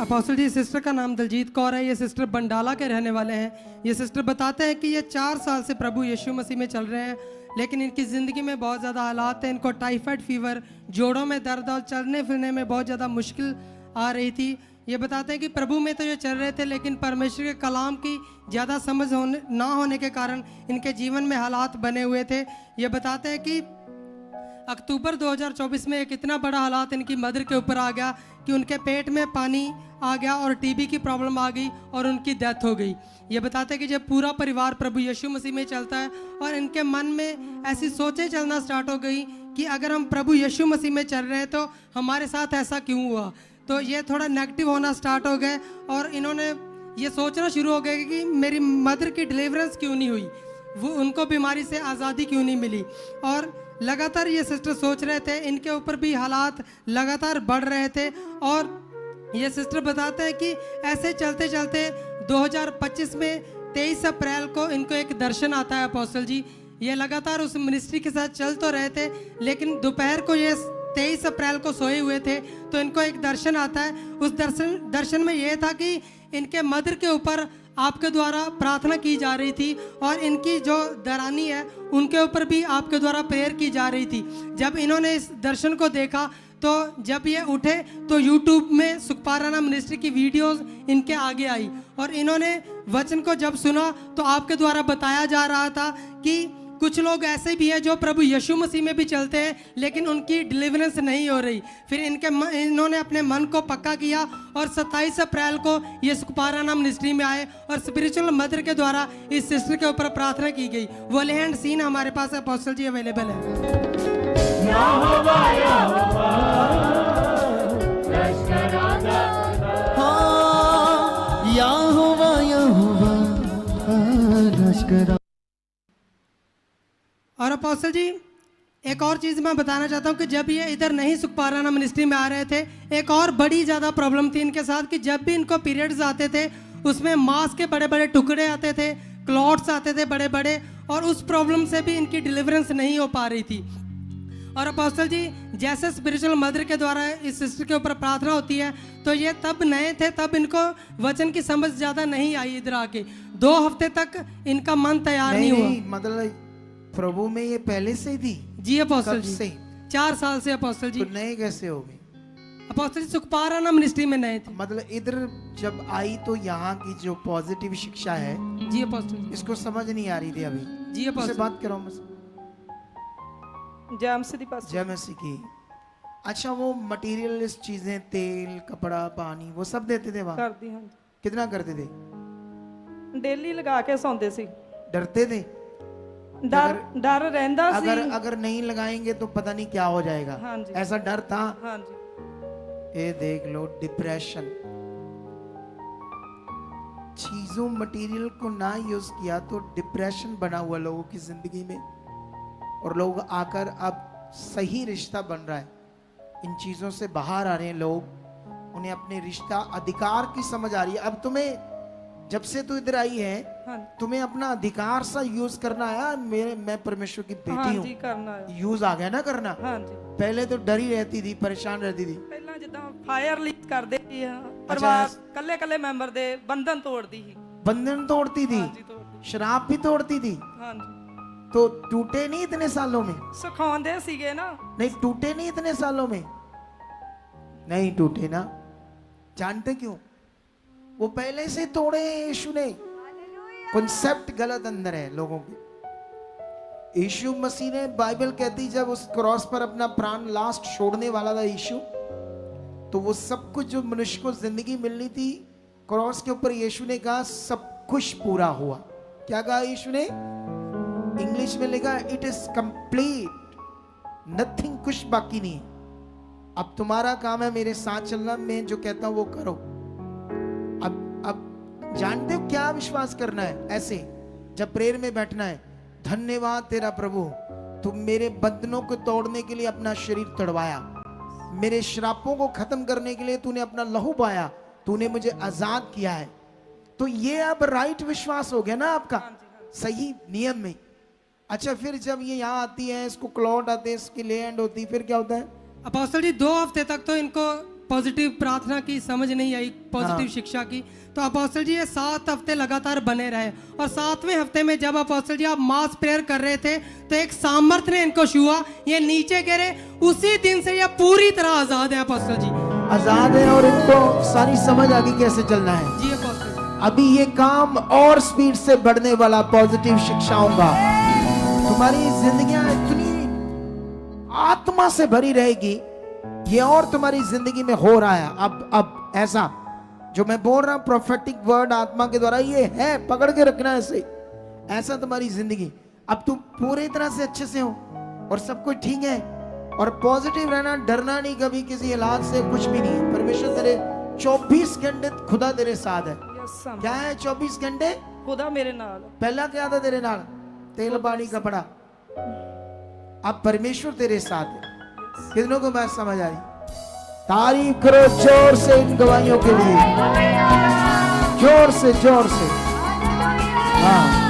Apostle जी, sister का नाम दलजीत कौर है। ये सिस्टर बंडाला के रहने वाले हैं। ये सिस्टर बताते हैं कि ये 4 साल से प्रभु यीशु मसीह में चल रहे हैं, लेकिन इनकी ज़िंदगी में बहुत ज़्यादा हालात हैं। इनको टाइफाइड फीवर, जोड़ों में दर्द और चलने फिरने में बहुत ज़्यादा मुश्किल आ रही थी। ये बताते हैं कि प्रभु में तो ये चल रहे थे, लेकिन परमेश्वर के कलाम की ज़्यादा समझ ना होने के कारण इनके जीवन में हालात बने हुए थे। ये बताते हैं कि अक्टूबर 2024 में एक इतना बड़ा हालात इनकी मदर के ऊपर आ गया कि उनके पेट में पानी आ गया और टीबी की प्रॉब्लम आ गई और उनकी डेथ हो गई। ये बताते हैं कि जब पूरा परिवार प्रभु यीशु मसीह में चलता है और इनके मन में ऐसी सोचें चलना स्टार्ट हो गई कि अगर हम प्रभु यीशु मसीह में चल रहे हैं तो हमारे साथ ऐसा क्यों हुआ। तो ये थोड़ा नेगेटिव होना स्टार्ट हो गए और इन्होंने ये सोचना शुरू हो गया कि मेरी मदर की डिलीवरेंस क्यों नहीं हुई, वो उनको बीमारी से आज़ादी क्यों नहीं मिली। और लगातार ये सिस्टर सोच रहे थे, इनके ऊपर भी हालात लगातार बढ़ रहे थे। और ये सिस्टर बताते हैं कि ऐसे चलते चलते 2025 में 23 अप्रैल को इनको एक दर्शन आता है अपोस्टल जी। ये लगातार उस मिनिस्ट्री के साथ चल तो रहे थे, लेकिन दोपहर को ये 23 अप्रैल को सोए हुए थे तो इनको एक दर्शन आता है। उस दर्शन में ये था कि इनके मदर के ऊपर आपके द्वारा प्रार्थना की जा रही थी और इनकी जो दरानी है उनके ऊपर भी आपके द्वारा प्रेयर की जा रही थी। जब इन्होंने इस दर्शन को देखा तो जब ये उठे तो यूट्यूब में सुखपाराना मिनिस्ट्री की वीडियोस इनके आगे आई और इन्होंने वचन को जब सुना तो आपके द्वारा बताया जा रहा था कि कुछ लोग ऐसे भी हैं जो प्रभु यीशु मसीह में भी चलते हैं लेकिन उनकी डिलीवरेंस नहीं हो रही। फिर इन्होंने अपने मन को पक्का किया और 27 अप्रैल को ये सुखपाराना मिनिस्ट्री में आए और स्पिरिचुअल मदर के द्वारा इस सिस्टर के ऊपर प्रार्थना की गई। वो लैंड सीन हमारे पास अपोस्टल जी अवेलेबल है। और अपोस्टल जी एक और चीज़ मैं बताना चाहता हूँ कि जब ये इधर नहीं सुखपाराना मिनिस्ट्री में आ रहे थे, एक और बड़ी ज़्यादा प्रॉब्लम थी इनके साथ कि जब भी इनको पीरियड्स आते थे उसमें मांस के बड़े बड़े टुकड़े आते थे, क्लॉट्स आते थे बड़े बड़े, और उस प्रॉब्लम से भी इनकी डिलीवरेंस नहीं हो पा रही थी। और अपोस्टल जी जैसे स्पिरिचुअल मदर के द्वारा इस सिस्टर के ऊपर प्रार्थना होती है तो ये तब नए थे, तब इनको वचन की समझ ज़्यादा नहीं आई। इधर आके 2 हफ्ते तक इनका मन तैयार नहीं हुआ। मतलब प्रभु में ये पहले से ही थी? जी अपोस्टल जी, 4 साल से अपोस्टल जी। तो नए कैसे हो गए? अपोस्टल जी सुखपाराना मिनिस्ट्री में नए थे। मतलब इधर जब आई तो यहाँ की जो पॉजिटिव शिक्षा है जी अपोस्टल, इसको समझ नहीं आ रही थी अभी। जी अपोस्टल, बात करो जय मसीह की। अच्छा, वो मटेरियलिस्ट चीजें, तेल, कपड़ा, पानी, वो सब देते थे वहाँ? करदी हां। कितना करते थे? डेली लगा के सौंदे सी। डरते थे? डर रहंदा सी। अगर नहीं लगाएंगे तो पता नहीं क्या हो जाएगा। हाँ जी। ऐसा डर था? हाँ जी। ये देख लो, डिप्रेशन। चीजों मटेरियल को ना यूज किया तो डिप्रेशन बना हुआ लोगों की जिंदगी में, और लोग आकर अब सही रिश्ता बन रहा है, इन चीजों से बाहर आ रहे हैं लोग, उन्हें अपने रिश्ता अधिकार की समझ आ रही है। अब तुम्हें जब से तू इधर आई है, हाँ। तुम्हें अपना अधिकार सा यूज करना आया। मैं परमेश्वर की बेटी हाँ हूँ, जी, करना है। यूज आ गया ना करना। हाँ जी। पहले तो डरी रहती थी, परेशान रहती थी। ਪਹਿਲਾਂ ਜਿੱਦਾਂ ਫਾਇਰ ਲੀਕ ਕਰਦੇ ਸੀ, ਪਰਿਵਾਰ ਕੱਲੇ ਕੱਲੇ ਮੈਂਬਰ ਦੇ ਬੰਧਨ ਤੋੜਦੀ ਸੀ। बंधन तोड़ती थी, ਹਾਂਜੀ ਤੋੜਦੀ। शराब भी तोड़ती थी। ਹਾਂ ਜੀ। तो टूटे नहीं इतने सालों में? ਸਿਖਾਉਂਦੇ ਸੀਗੇ ਨਾ। नहीं टूटे नहीं इतने सालों में? नहीं टूटे ना। जानते क्यों? वो पहले से तोड़े हैं यीशु ने। कॉन्सेप्ट गलत अंदर है लोगों के। यीशु मसीह ने, बाइबल कहती जब उस क्रॉस पर अपना प्राण लास्ट छोड़ने वाला था यीशु, तो वो सब कुछ जो मनुष्य को जिंदगी मिलनी थी, क्रॉस के ऊपर यीशु ने कहा सब कुछ पूरा हुआ। क्या कहा यीशु ने? इंग्लिश में लिखा इट इज कंप्लीट, नथिंग, कुछ बाकी नहीं। अब तुम्हारा काम है मेरे साथ चलना, मैं जो कहता हूं वो करो। अब जानते हो क्या विश्वास करना है? ऐसे जब प्रेयर में बैठना है, धन्यवाद तेरा प्रभु, तुम मेरे बंधनों को तोड़ने के लिए अपना शरीर तड़वाया, मेरे श्रापों को खत्म करने के लिए तूने अपना लहू बहाया, तूने मुझे आजाद किया है। तो ये अब राइट विश्वास हो गया ना आपका, सही नियम में। अच्छा, फिर जब ये यहाँ आती है, इसको क्लॉट आते हैं, इसकी लैंड होती, फिर क्या होता है? अपोस्टल जी 2 हफ्ते तक तो इनको पॉजिटिव प्रार्थना की, समझ नहीं आई पॉजिटिव शिक्षा की। तो अपोस्टल जी ये 7 हफ्ते लगातार बने रहे और 7वें हफ्ते में जब अपोस्टल जी आप मास प्रेयर कर रहे थे तो एक सामर्थ्य ने इनको छुआ, ये नीचे गिरे। उसी दिन से ये पूरी तरह आजाद है अपोस्टल जी। आजाद है और इनको सारी समझ आगे कैसे चलना है। जी अपोस्टल जी। अभी ये काम और स्पीड से बढ़ने वाला पॉजिटिव शिक्षाओं का, तुम्हारी जिंदगियां इतनी आत्मा से भरी रहेगी, ये और तुम्हारी जिंदगी में हो रहा है। अब ऐसा जो मैं बोल रहा हूं प्रोफेटिक वर्ड आत्मा के द्वारा, ये है, पकड़ के रखना ऐसे। ऐसा तुम्हारी जिंदगी, अब तुम पूरी तरह से अच्छे से हो और सब कुछ ठीक है और पॉजिटिव रहना, डरना नहीं कभी किसी हालात से, कुछ भी नहीं है। परमेश्वर तेरे 24 घंटे खुदा तेरे साथ है। यस सम क्या है 24 घंटे? खुदा मेरे नाल। पहला क्या था तेरे नाल? तेल पानी कपड़ा। अब परमेश्वर तेरे साथ है। कितनों को बात समझ आई? तारीफ करो जोर से इन गवाहियों के लिए, जोर से हाँ।